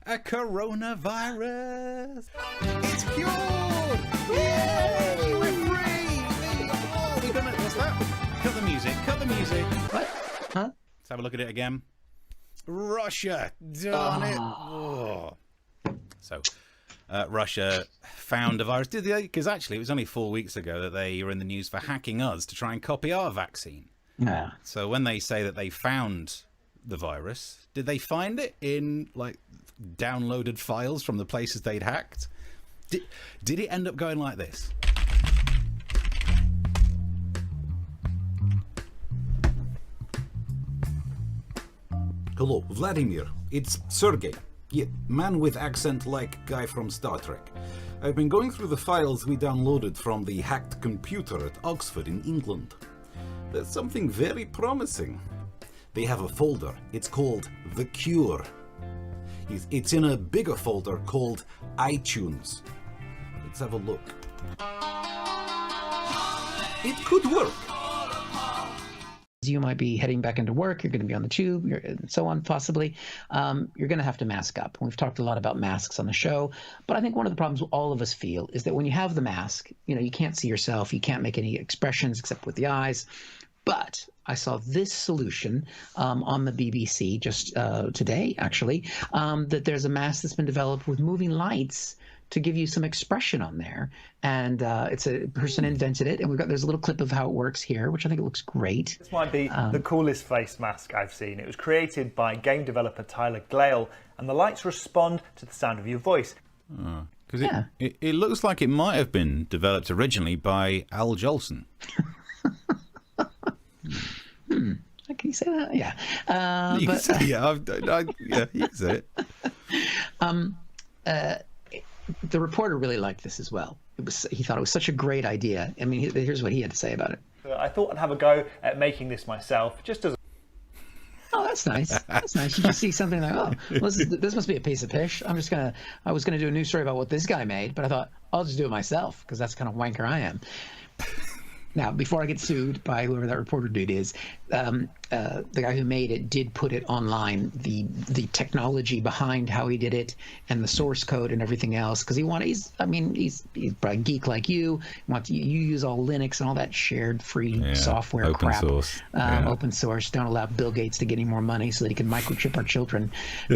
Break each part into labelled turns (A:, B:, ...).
A: A coronavirus. It's cured. Yay! We're free. Oh, we done it. What's that? Cut the music. Cut the music.
B: What? Huh?
A: Let's have a look at it again. Russia done it. Oh. So, Russia found a virus. Did they? Because actually, it was only 4 weeks ago that they were in the news for hacking us to try and copy our vaccine.
B: Yeah.
A: So when they say that they found the virus, did they find it in like downloaded files from the places they'd hacked? Did it end up going like this?
C: Hello, Vladimir. It's Sergey. Yeah, man with accent like guy from Star Trek. I've been going through the files we downloaded from the hacked computer at Oxford in England. There's something very promising. They have a folder. It's called The Cure. It's in a bigger folder called iTunes. Let's have a look. It could work.
B: You might be heading back into work, you're going to be on the tube, and so on, possibly. You're going to have to mask up. We've talked a lot about masks on the show, but I think one of the problems all of us feel is that when you have the mask, you can't see yourself, you can't make any expressions except with the eyes. But I saw this solution on the BBC just today, actually, that there's a mask that's been developed with moving lights to give you some expression on there. And it's a person invented it, and there's a little clip of how it works here, which I think it looks great.
D: This might be the coolest face mask I've seen. It was created by game developer Tyler Glale, and the lights respond to the sound of your voice.
A: Because it looks like it might have been developed originally by Al Jolson.
B: Can you say that? Yeah.
A: You can say, yeah, yeah, you can say
B: it. The reporter really liked this as well. He thought it was such a great idea. I mean, here's what he had to say about it.
D: I thought I'd have a go at making this myself, just as...
B: Oh, that's nice. That's nice. You just see something like, oh, well, this must be a piece of pish. I was gonna do a news story about what this guy made, but I thought I'll just do it myself because that's kind of wanker I am. Now, before I get sued by whoever that reporter dude is, the guy who made it did put it online, the technology behind how he did it and the source code and everything else, because he's probably a geek like you. You use all Linux and all that shared free software
A: open
B: crap.
A: Source.
B: Open source. Don't allow Bill Gates to get any more money so that he can microchip our children.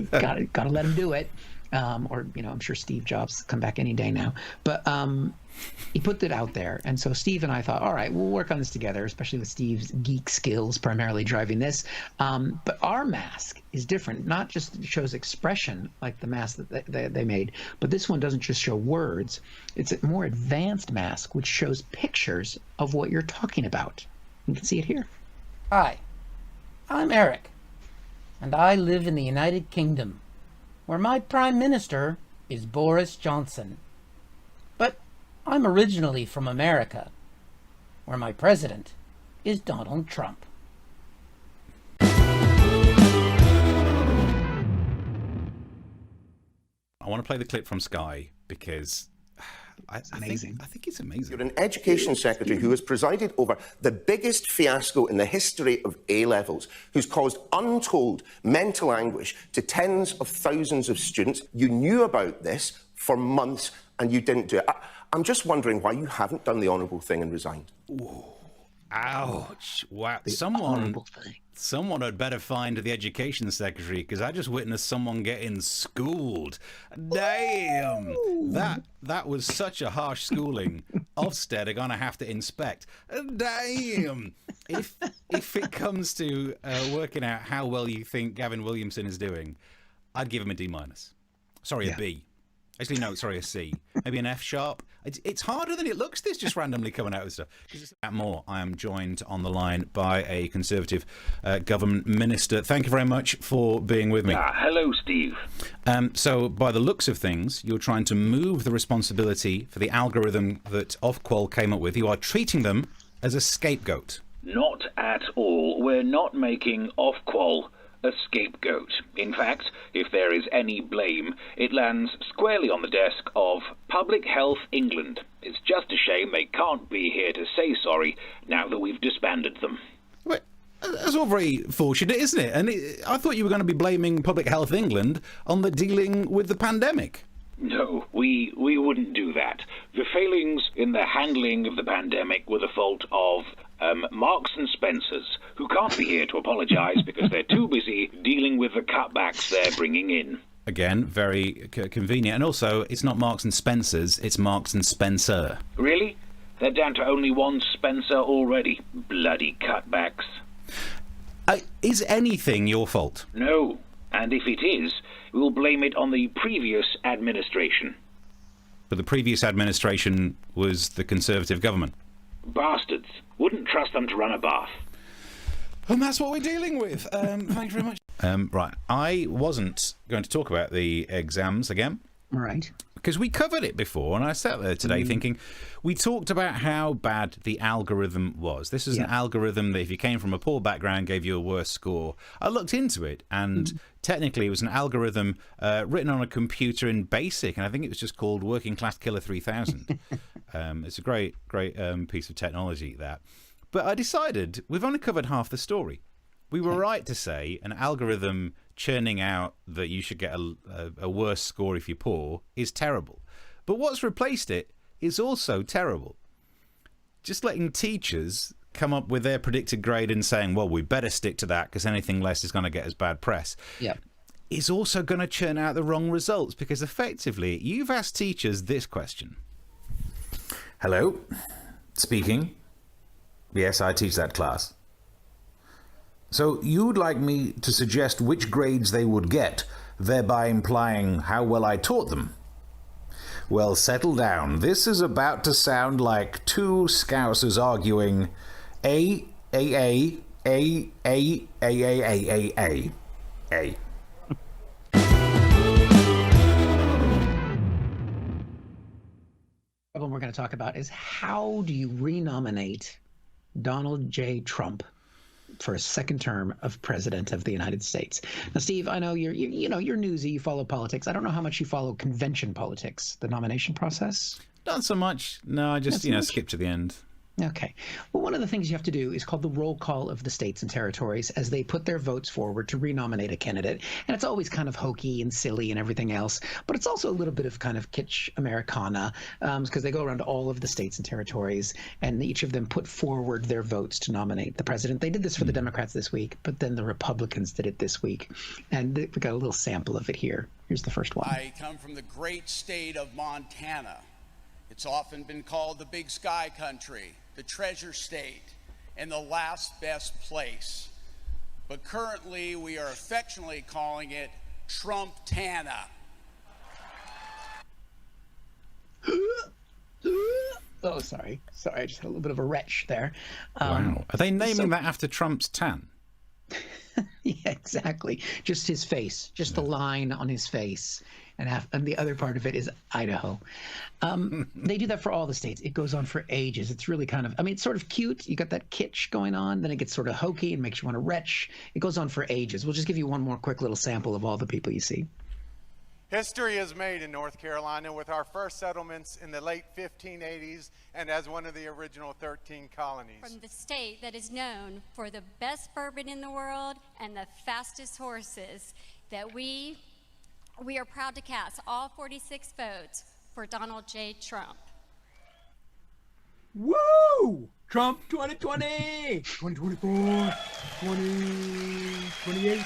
B: Gotta let him do it. I'm sure Steve Jobs come back any day now. But he put it out there, and so Steve and I thought, all right, we'll work on this together, especially with Steve's geek skills primarily driving this. But our mask is different. Not just shows expression like the mask that they made, but this one doesn't just show words. It's a more advanced mask which shows pictures of what you're talking about. You can see it here.
E: Hi, I'm Eric, and I live in the United Kingdom, where my Prime Minister is Boris Johnson. But I'm originally from America, where my president is Donald Trump.
A: I want to play the clip from Sky because I think it's amazing.
F: You're an education secretary who has presided over the biggest fiasco in the history of A-levels, who's caused untold mental anguish to tens of thousands of students. You knew about this for months and you didn't do it. I'm just wondering why you haven't done the honourable thing and resigned.
A: Ooh. Ouch. Wow. Someone had better find the education secretary, because I just witnessed someone getting schooled. Damn. That was such a harsh schooling. Ofsted are going to have to inspect. Damn. If it comes to working out how well you think Gavin Williamson is doing, I'd give him a D-. Sorry, a B. Actually, no, sorry, a C. Maybe an F sharp. It's harder than it looks, this just randomly coming out with stuff. More, I am joined on the line by a Conservative government minister. Thank you very much for being with me.
G: Hello, Steve.
A: So, by the looks of things, you're trying to move the responsibility for the algorithm that Ofqual came up with. You are treating them as a scapegoat.
G: Not at all. We're not making Ofqual a scapegoat. In fact, if there is any blame, it lands squarely on the desk of Public Health England. It's just a shame they can't be here to say sorry now that we've disbanded them.
A: Wait, that's all very fortunate, isn't it? And I thought you were going to be blaming Public Health England on the dealing with the pandemic.
G: No, we wouldn't do that. The failings in the handling of the pandemic were the fault of Marks and Spencers, who can't be here to apologise because they're too busy dealing with the cutbacks they're bringing in.
A: Again, very convenient. And also, it's not Marks and Spencers, it's Marks and Spencer.
G: Really? They're down to only one Spencer already. Bloody cutbacks.
A: Is anything your fault?
G: No. And if it is, we'll blame it on the previous administration.
A: But the previous administration was the Conservative government.
G: Bastards. Wouldn't trust them to run a bath.
A: And that's what we're dealing with. Thank you very much. Right. I wasn't going to talk about the exams again.
B: Right.
A: Because we covered it before, and I sat there today thinking, we talked about how bad the algorithm was. This is an algorithm that if you came from a poor background, gave you a worse score. I looked into it, and technically it was an algorithm written on a computer in BASIC, and I think it was just called Working Class Killer 3000. It's a great piece of technology, that. But I decided we've only covered half the story. We were right to say an algorithm churning out that you should get a worse score if you're poor is terrible. But what's replaced it is also terrible. Just letting teachers come up with their predicted grade and saying, well, we better stick to that because anything less is going to get us bad press. Yeah. Is also going to churn out the wrong results, because effectively you've asked teachers this question. Hello, speaking. Yes, I teach that class. So you'd like me to suggest which grades they would get, thereby implying how well I taught them? Well, settle down. This is about to sound like two Scousers arguing A.
B: Problem we're going to talk about is how do you renominate Donald J. Trump for a second term of president of the United States. Now, Steve, I know you're newsy. You follow politics. I don't know how much you follow convention politics, the nomination process.
A: Not so much. No, I just skip to the end.
B: Okay. Well, one of the things you have to do is called the roll call of the states and territories as they put their votes forward to renominate a candidate. And it's always kind of hokey and silly and everything else, but it's also a little bit of kind of kitsch Americana because they go around to all of the states and territories and each of them put forward their votes to nominate the president. They did this for the Democrats this week, but then the Republicans did it this week. And we got a little sample of it here. Here's the first one.
H: I come from the great state of Montana. It's often been called the Big Sky Country, the Treasure State, and the last best place. But currently, we are affectionately calling it Trump-tana.
B: Oh, sorry. I just had a little bit of a retch there.
A: Wow. Are they naming that after Trump's tan?
B: Yeah, exactly. Just his face, just the line on his face. And the other part of it is Idaho. They do that for all the states. It goes on for ages. It's really kind of, it's sort of cute. You got that kitsch going on. Then it gets sort of hokey and makes you want to retch. It goes on for ages. We'll just give you one more quick little sample of all the people you see.
I: History is made in North Carolina with our first settlements in the late 1580s and as one of the original 13 colonies.
J: From the state that is known for the best bourbon in the world and the fastest horses, that we are proud to cast all 46 votes for Donald J. Trump.
K: Woo! Trump 2020, 2024, 2028.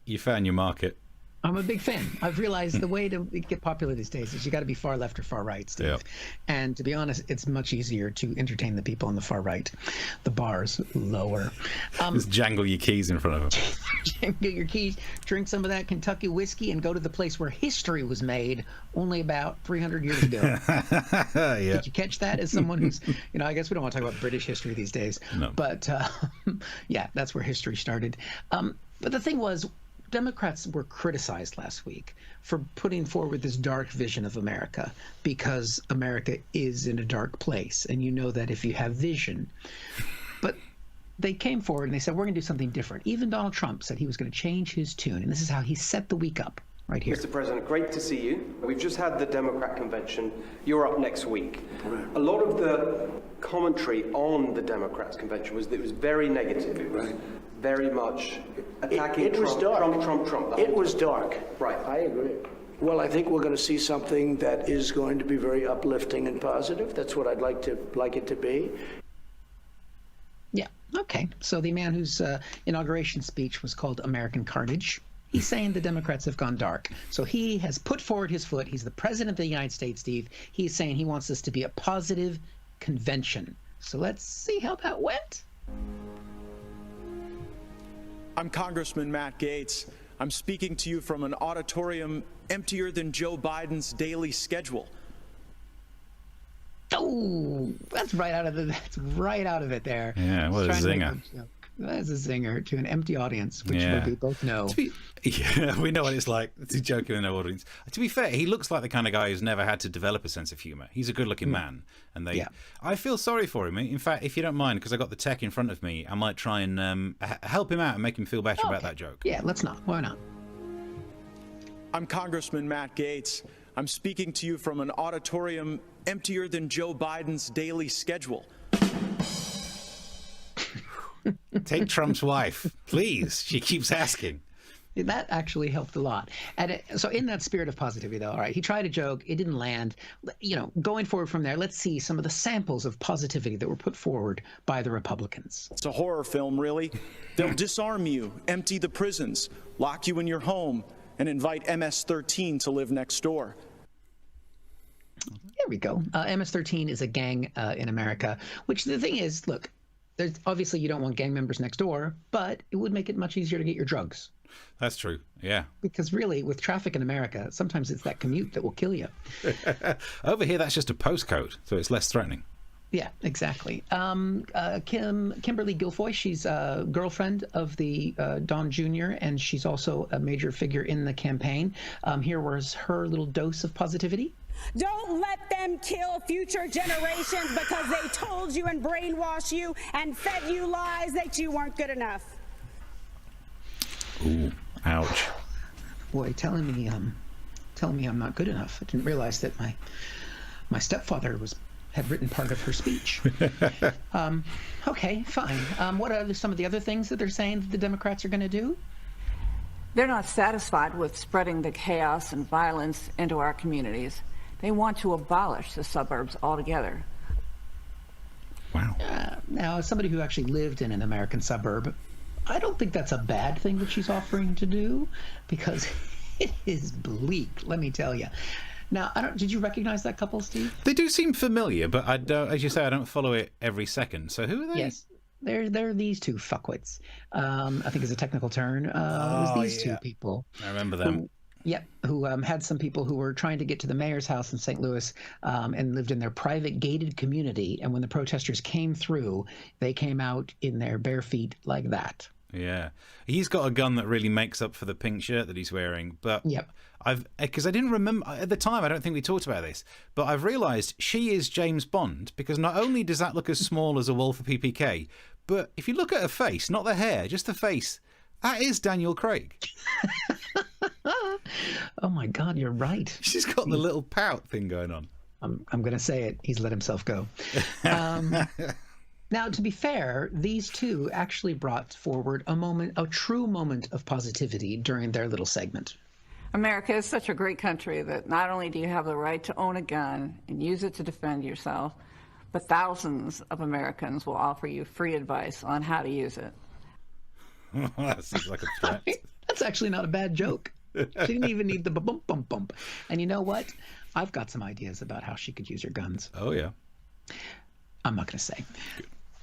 A: You found your market.
B: I'm a big fan. I've realized the way to get popular these days is you got to be far left or far right, Steve.
A: Yep.
B: And to be honest, it's much easier to entertain the people on the far right. The bar's lower.
A: Just jangle your keys in front of them.
B: Jangle your keys, drink some of that Kentucky whiskey, and go to the place where history was made only about 300 years ago.
A: Yeah.
B: Did you catch that? As someone who's, I guess we don't want to talk about British history these days.
A: No.
B: But yeah, that's where history started. But the thing was, Democrats were criticized last week for putting forward this dark vision of America because America is in a dark place. And you know that if you have vision. But they came forward and they said, we're going to do something different. Even Donald Trump said he was going to change his tune. And this is how he set the week up right here.
L: Mr. President, great to see you. We've just had the Democrat convention. You're up next week. Right. A lot of the commentary on the Democrats convention was that it was very negative. It was very much attacking
M: it was dark.
L: Trump.
M: It was dark.
L: Right.
M: I agree. Well, I think we're going to see something that is going to be very uplifting and positive. That's what I'd like it to be.
B: Yeah. Okay. So the man whose inauguration speech was called American Carnage, he's saying the Democrats have gone dark. So he has put forward his foot. He's the president of the United States, Steve. He's saying he wants this to be a positive convention. So let's see how that went.
N: I'm Congressman Matt Gaetz. I'm speaking to you from an auditorium emptier than Joe Biden's daily schedule.
B: Oh, that's right out of it there.
A: Yeah, what a zinger.
B: That's a zinger to an empty audience, which we both know.
A: Yeah, we know what it's like. It's a joke in an audience. To be fair, he looks like the kind of guy who's never had to develop a sense of humor. He's a good-looking man, and I feel sorry for him. In fact, if you don't mind, because I got the tech in front of me, I might try and help him out and make him feel better about that joke.
B: Yeah, let's not. Why not?
N: I'm Congressman Matt Gaetz. I'm speaking to you from an auditorium emptier than Joe Biden's daily schedule.
A: Take Trump's wife, please. She keeps asking.
B: That actually helped a lot. And so in that spirit of positivity, though, all right, he tried a joke. It didn't land. Going forward from there, let's see some of the samples of positivity that were put forward by the Republicans.
N: It's a horror film, really. They'll disarm you, empty the prisons, lock you in your home, and invite MS-13 to live next door.
B: There we go. MS-13 is a gang in America, which the thing is, look, there's obviously you don't want gang members next door, but it would make it much easier to get your drugs.
A: That's true. Yeah.
B: Because really, with traffic in America, sometimes it's that commute that will kill you.
A: Over here, that's just a postcode, so it's less threatening.
B: Yeah, exactly. Kimberly Guilfoyle, she's a girlfriend of the Don Jr., and she's also a major figure in the campaign. Here was her little dose of positivity.
O: Don't let them kill future generations because they told you and brainwashed you and fed you lies that you weren't good enough.
A: Ooh, ouch.
B: Boy, telling me I'm not good enough. I didn't realize that my stepfather had written part of her speech. Okay, fine. What are some of the other things that they're saying that the Democrats are going to do?
P: They're not satisfied with spreading the chaos and violence into our communities. They want to abolish the suburbs altogether.
A: Wow.
B: Now, as somebody who actually lived in an American suburb, I don't think that's a bad thing that she's offering to do, because it is bleak, let me tell you. Now, did you recognize that couple, Steve?
A: They do seem familiar, but I don't, as you say, I don't follow it every second. So who are they?
B: Yes. They're these two fuckwits. I think is a technical term. It was these two people.
A: I remember them.
B: Who had some people who were trying to get to the mayor's house in St. Louis and lived in their private gated community. And when the protesters came through, they came out in their bare feet like that.
A: Yeah. He's got a gun that really makes up for the pink shirt that he's wearing. But because I didn't remember at the time, I don't think we talked about this, but I've realised she is James Bond, because not only does that look as small as a wall for PPK, but if you look at her face, not the hair, just the face, that is Daniel Craig.
B: Oh my God, you're right.
A: She's got the little pout thing going on.
B: I'm going to say it. He's let himself go. Now, to be fair, these two actually brought forward a true moment of positivity during their little segment.
P: America is such a great country that not only do you have the right to own a gun and use it to defend yourself, but thousands of Americans will offer you free advice on how to use it.
A: That seems like a threat.
B: That's actually not a bad joke. She didn't even need the bump, bump, bump. And you know what? I've got some ideas about how she could use her guns.
A: Oh, yeah.
B: I'm not going to say.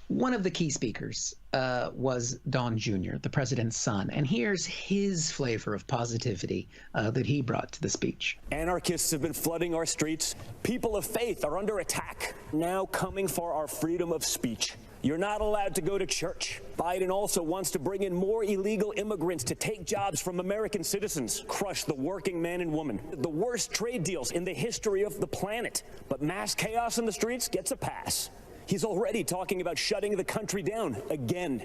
B: One of the key speakers was Don Jr., the president's son. And here's his flavor of positivity that he brought to the speech.
Q: Anarchists have been flooding our streets. People of faith are under attack, now coming for our freedom of speech. You're not allowed to go to church. Biden also wants to bring in more illegal immigrants to take jobs from American citizens, crush the working man and woman. The worst trade deals in the history of the planet. But mass chaos in the streets gets a pass. He's already talking about shutting the country down again.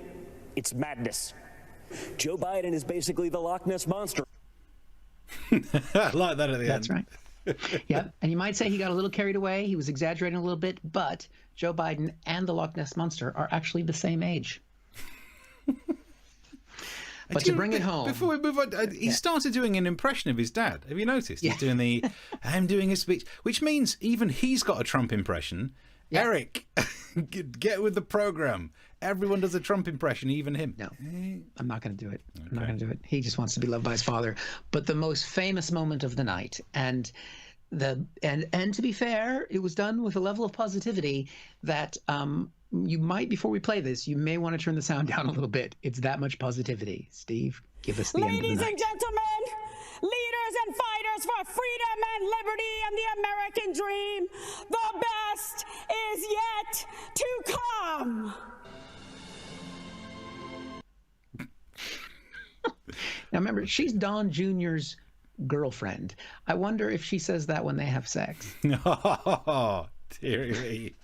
Q: It's madness. Joe Biden is basically the Loch Ness Monster.
A: I like that at the end.
B: That's right. Yeah, and you might say he got a little carried away. He was exaggerating a little bit, but Joe Biden and the Loch Ness Monster are actually the same age. But to bring it home...
A: Before we move on, he started doing an impression of his dad. Have you noticed? He's doing the, I'm doing a speech, which means even he's got a Trump impression. Yeah. Eric, get with the program. Everyone does a Trump impression, even him.
B: No, I'm not going to do it. Okay. I'm not going to do it. He just wants to be loved by his father. But the most famous moment of the night, and to be fair, it was done with a level of positivity that you might, before we play this, you may want to turn the sound down a little bit. It's that much positivity. Steve, give us the end of the night.
O: Ladies and gentlemen, leaders and fighters for freedom and liberty and the American dream, the best is yet to come.
B: Now remember, she's Don Jr.'s girlfriend. I wonder if she says that when they have sex.
A: Oh, dearie me.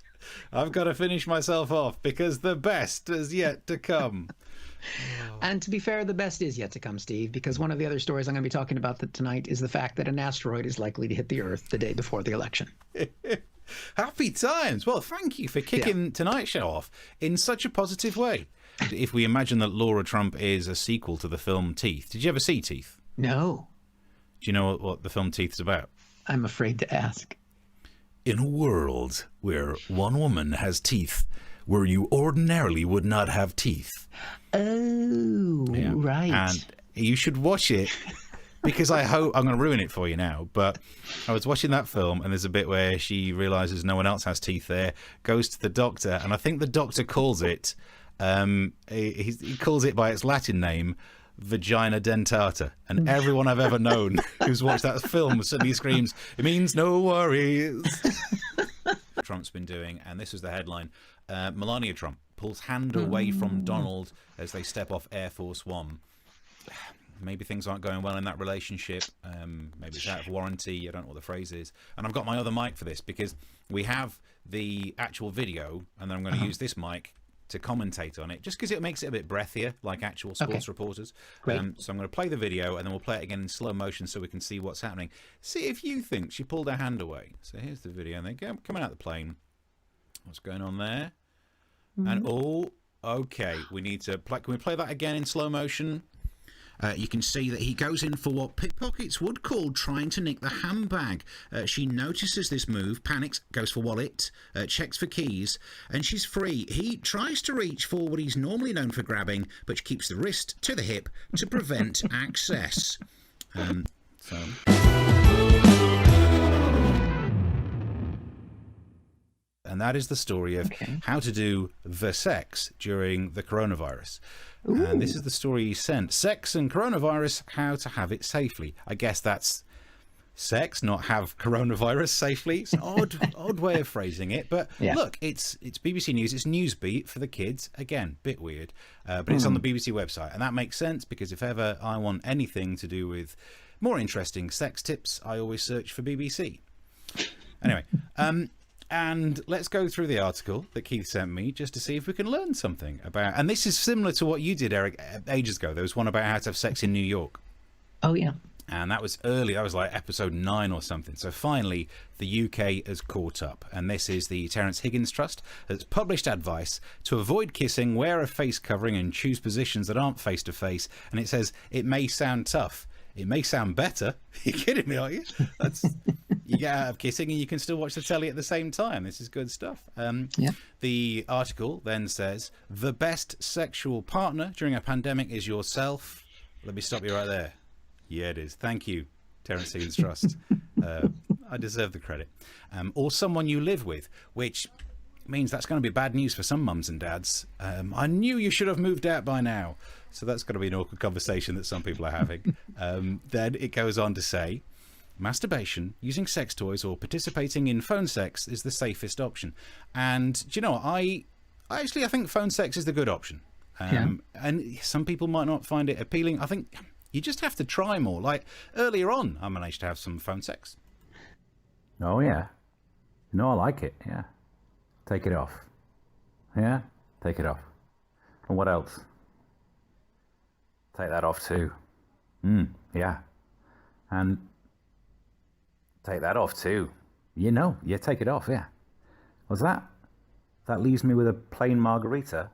A: I've got to finish myself off because the best is yet to come.
B: And to be fair, the best is yet to come, Steve, because one of the other stories I'm going to be talking about tonight is the fact that an asteroid is likely to hit the Earth the day before the election.
A: Happy times. Well, thank you for kicking tonight's show off in such a positive way. If we imagine that Laura Trump is a sequel to the film Teeth. Did you ever see Teeth?
B: No.
A: Do you know what the film Teeth is about?
B: I'm afraid to ask.
A: In a world where one woman has teeth where you ordinarily would not have teeth.
B: Oh, right.
A: And you should watch it because I'm going to ruin it for you now. But I was watching that film and there's a bit where she realizes no one else has teeth there, goes to the doctor, and I think the doctor calls it, he calls it by its Latin name, vagina dentata, and everyone I've ever known who's watched that film suddenly screams, it means no worries. Trump's been doing, and this was the headline, Melania Trump pulls hand away from Donald as they step off Air Force One. Maybe things aren't going well in that relationship. Maybe it's out of warranty. I don't know what the phrase is. And I've got my other mic for this because we have the actual video, and then I'm going to use this mic to commentate on it, just because it makes it a bit breathier, like actual sports reporters. So I'm going to play the video, and then we'll play it again in slow motion so we can see what's happening. See if you think she pulled her hand away. So here's the video, and they're coming out the plane. What's going on there? And okay, we need to play. Can we play that again in slow motion? You can see that he goes in for what pickpockets would call trying to nick the handbag. She notices this move, panics, goes for wallet, checks for keys, and she's free. He tries to reach for what he's normally known for grabbing, but she keeps the wrist to the hip to prevent access. And that is the story of how to do the sex during the coronavirus. Ooh. And this is the story he sent. Sex and coronavirus, how to have it safely. I guess that's sex, not have coronavirus safely. It's an odd way of phrasing it. But look, it's BBC News. It's Newsbeat for the kids. Again, bit weird. But it's on the BBC website. And that makes sense because if ever I want anything to do with more interesting sex tips, I always search for BBC. Anyway, and let's go through the article that Keith sent me just to see if we can learn something about. And this is similar to what you did, Eric, ages ago. There was one about how to have sex in New York.
B: Oh, yeah.
A: And that was early. That was like episode 9 or something. So finally, the UK has caught up. And this is the Terence Higgins Trust that's published advice to avoid kissing, wear a face covering and choose positions that aren't face-to-face. And it says, it may sound tough. It may sound better. You're kidding me, aren't you? You get out of kissing and you can still watch the telly at the same time. This is good stuff. The article then says, the best sexual partner during a pandemic is yourself. Let me stop you right there. Yeah, it is. Thank you, Terence Higgins Trust. I deserve the credit. Or someone you live with, which means that's going to be bad news for some mums and dads. I knew you should have moved out by now. So that's going to be an awkward conversation that some people are having. Then it goes on to say, masturbation, using sex toys, or participating in phone sex is the safest option. And do you know what? I think phone sex is the good option. And some people might not find it appealing. I think you just have to try more. Like earlier on, I managed to have some phone sex.
C: Oh, yeah. No, I like it. Yeah. Take it off. Yeah? Take it off. And what else? Take that off too. Yeah. And take that off too. You know, yeah, take it off, yeah. What's that? That leaves me with a plain margarita.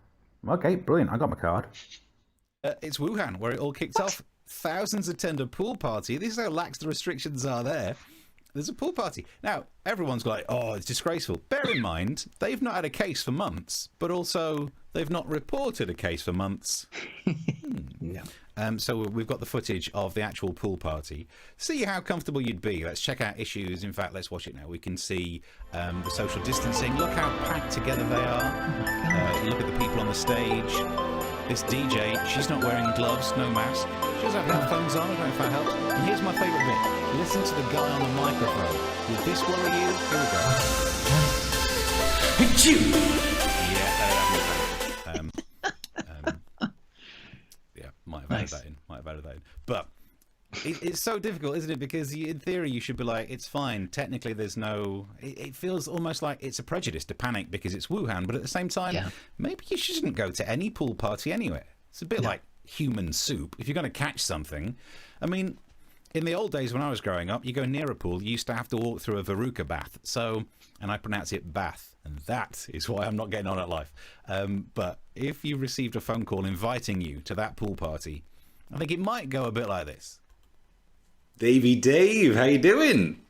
C: Okay, brilliant. I got my card.
A: It's Wuhan, where it all kicked off. Thousands attend a pool party. This is how lax the restrictions are there. There's a pool party. Now, everyone's like, oh, it's disgraceful. Bear in mind, they've not had a case for months, but also they've not reported a case for months. So we've got the footage of the actual pool party. See how comfortable you'd be. Let's check out issues. In fact, let's watch it now. We can see the social distancing. Look how packed together they are. Look at the people on the stage. This DJ, she's not wearing gloves, no mask. She doesn't have headphones on. I don't know if that helps. And here's my favourite bit. Listen to the guy on the microphone. Would this worry you? Here we go. Yeah, might have added that in. But it's so difficult, isn't it? Because in theory, you should be like, it's fine. Technically, there's no... It feels almost like it's a prejudice to panic because it's Wuhan. But at the same time, maybe you shouldn't go to any pool party anywhere. It's a bit like human soup. If you're going to catch something... I mean, in the old days when I was growing up, you go near a pool, you used to have to walk through a veruca bath. And I pronounce it bath. And that is why I'm not getting on at life. But if you received a phone call inviting you to that pool party, I think it might go a bit like this.
R: Davey Dave, how you doing?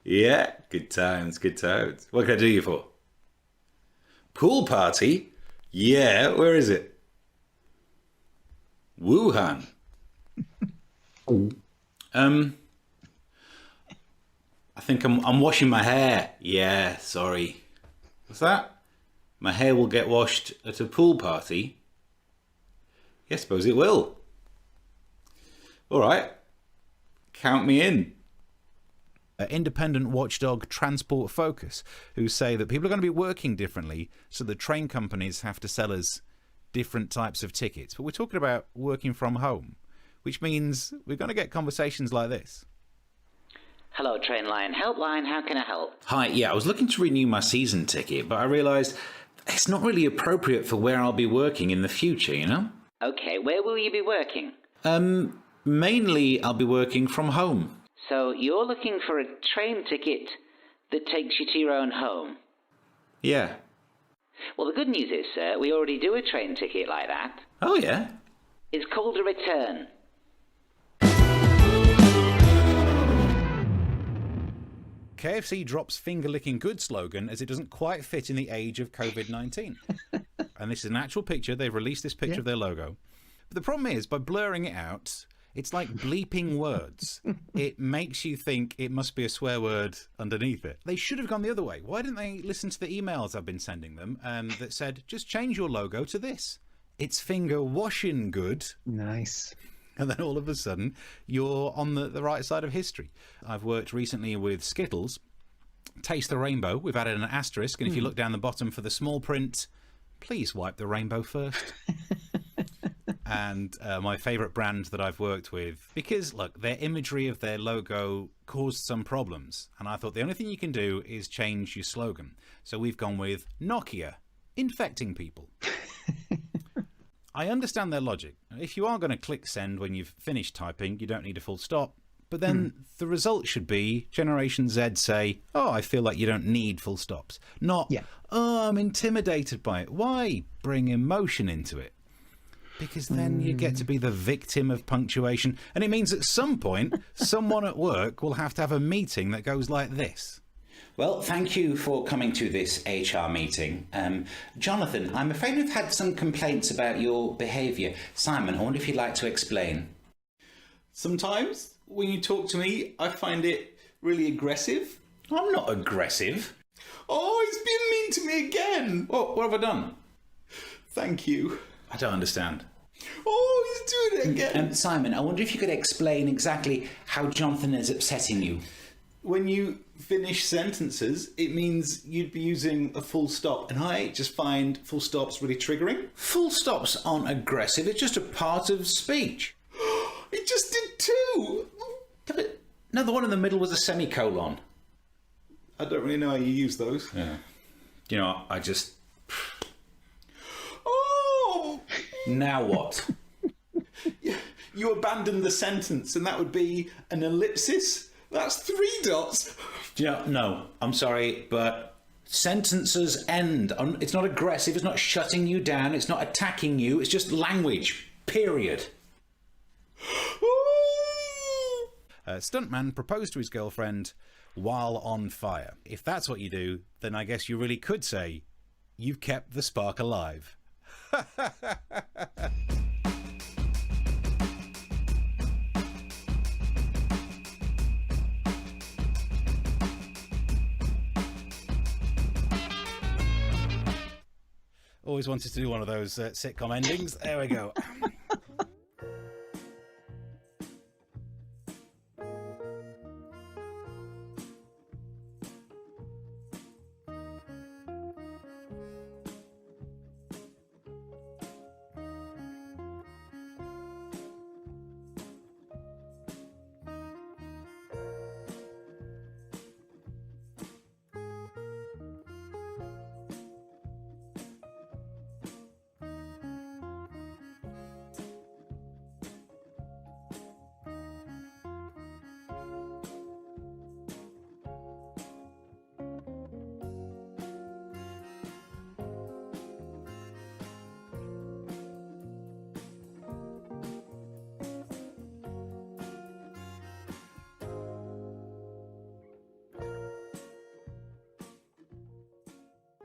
R: Yeah, good times, good times. What can I do you for? Pool party? Yeah, where is it? Wuhan. I think I'm washing my hair. Yeah, sorry. What's that? My hair will get washed at a pool party? Yeah, I suppose it will. All right. Count me in.
A: Independent watchdog Transport Focus, who say that people are going to be working differently, so the train companies have to sell us different types of tickets. But we're talking about working from home, which means we're going to get conversations like this.
S: Hello, Trainline Helpline, how can I help?
R: Hi, yeah, I was looking to renew my season ticket, but I realised it's not really appropriate for where I'll be working in the future, you know?
S: Okay, where will you be working?
R: Mainly I'll be working from home.
S: So you're looking for a train ticket that takes you to your own home?
R: Yeah.
S: Well, the good news is, sir, we already do a train ticket like that.
R: Oh, yeah?
S: It's called a return.
A: KFC drops finger-licking good slogan as it doesn't quite fit in the age of COVID-19. And this is an actual picture. They've released this picture of their logo. But the problem is, by blurring it out, it's like bleeping words. It makes you think it must be a swear word underneath it. They should have gone the other way. Why didn't they listen to the emails I've been sending them that said, just change your logo to this? It's finger washing good.
B: Nice.
A: And then all of a sudden, you're on the right side of history. I've worked recently with Skittles. Taste the rainbow. We've added an asterisk. And if you look down the bottom for the small print, please wipe the rainbow first. And my favourite brand that I've worked with, because, look, their imagery of their logo caused some problems. And I thought the only thing you can do is change your slogan. So we've gone with Nokia, infecting people. I understand their logic. If you are going to click send when you've finished typing, you don't need a full stop. But then the result should be Generation Z say, oh, I feel like you don't need full stops. Not, oh, I'm intimidated by it. Why bring emotion into it? Because then you get to be the victim of punctuation. And it means at some point, someone at work will have to have a meeting that goes like this.
R: Well, thank you for coming to this HR meeting. Jonathan, I'm afraid we've had some complaints about your behaviour. Simon, I wonder if you'd like to explain.
A: Sometimes when you talk to me, I find it really aggressive.
R: I'm not aggressive.
A: Oh, he's being mean to me again.
R: What have I done?
A: Thank you.
R: I don't understand.
A: Oh, he's doing it again.
R: Simon, I wonder if you could explain exactly how Jonathan is upsetting you.
A: When you finish sentences, it means you'd be using a full stop, and I just find full stops really triggering.
R: Full stops aren't aggressive, it's just a part of speech.
A: It just did too!
R: No, the one in the middle was a semicolon.
A: I don't really know how you use those.
R: Yeah. You know, I just...
A: Oh!
R: Now what?
A: You abandoned the sentence, and that would be an ellipsis? That's 3 dots.
R: You know, no, I'm sorry, but sentences end. It's not aggressive, it's not shutting you down, it's not attacking you, it's just language, period.
A: Stuntman proposed to his girlfriend while on fire. If that's what you do, then I guess you really could say, you've kept the spark alive. Always wanted to do one of those sitcom endings. There we go.